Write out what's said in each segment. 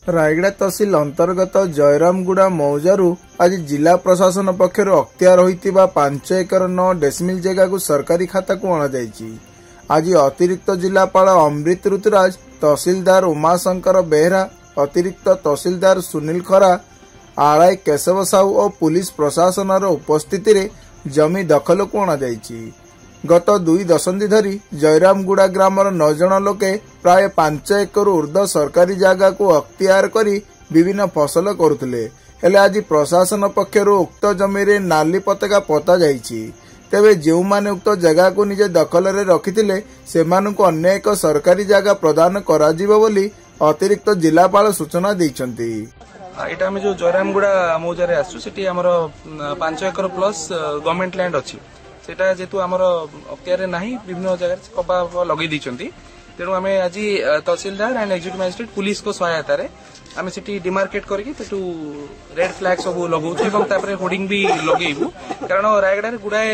रायगड़ा तहसिल अंतर्गत जयरामगुड़ा मौजारू आज जिला प्रशासन पक्षर अख्तियार होइतिबा 5 एकर 9 डेसिमिल जगह को सरकारी खाता को अणाଯାଇଛି। आज अतिरिक्त जिलापाल अमृत ऋतुराज, तहसीलदार उमाशंकर बेहरा, अतिरिक्त तहसीलदार सुनील खरा, आरआई केशव साहू और पुलिस प्रशासन उपस्थिति रे जमी दखल को अणाଯାଇଛି। गत 2 दशंधि धरी जयरामगुड़ा ग्रामर 9 जन लोके प्राय 5 एकर ऊर्ध्व सरकारी जगह को अख्तियार करी विभिन्न फसल करुथिले। हेले आज प्रशासन पक्षर उक्त जमी रे नाली पताका पता जाइछि। तेबे जेउ माने उक्त जगह को निजे दखल रे रखिथिले सेमानकु अन्य एक सरकारी जगह प्रदान कराजिबो बोली अतिरिक्त जिलापाल सूचना दैछन्ति। एटा हम जो जयरामगुड़ा मौजारे आसु सेठी हमर 5 एकर प्लस गवर्नमेंट लैंड अछि। सेटा जेतु हमर अख्तियार नाही विभिन्न जगह कबा लगै दैछन्ति। तेणु आम आज तहसीलदार एंड एक्जिक्यूटिव मजिस्ट्रेट पुलिस को सहायता रे आम सेठी डिमार्केट करके सेठू रेड फ्लैग सब लगाउछु एवं तापर होर्डिंग भी लगेइबु। कारण रायगड़ा रे गुडाए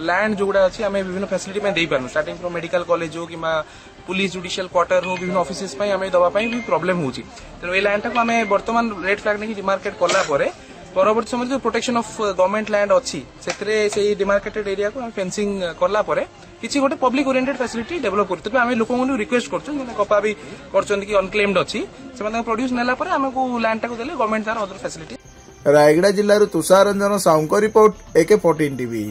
लैंड जो गुडा अछि आम विभिन्न फैसिलिटी में देई पारनु। स्टार्टिंग फ्रॉम मेडिकल कॉलेज हो किमा पुलिस जुडिशियल क्वार्टर हो विभिन्न ऑफिसेस पई आम दबा पई भी प्रॉब्लम होउची। तेणु ए लैंड टाको आम वर्तमान रेड फ्लैग नहीं डिमार्केट कला परे परवर्ती समय जो प्रोटेक्शन ऑफ गवर्नमेंट लैंड अच्छी से डिमार्केटेड एरिया को फेंसिंग कला परे किसी गोटे पब्लिक ओरिएंटेड फैसिलिटी डेवलप करते आम लोक रिक्वेस्ट करछन कपा भी करछन कि अनक्लेम्ड अच्छी से प्रोड्यूस नेला परे हमको लैंड टाको देले गवर्नमेंट तार अदर फैसिलिटी। रायगड़ा जिल्लार Tushar Ranjan Sahu report AK14 TV।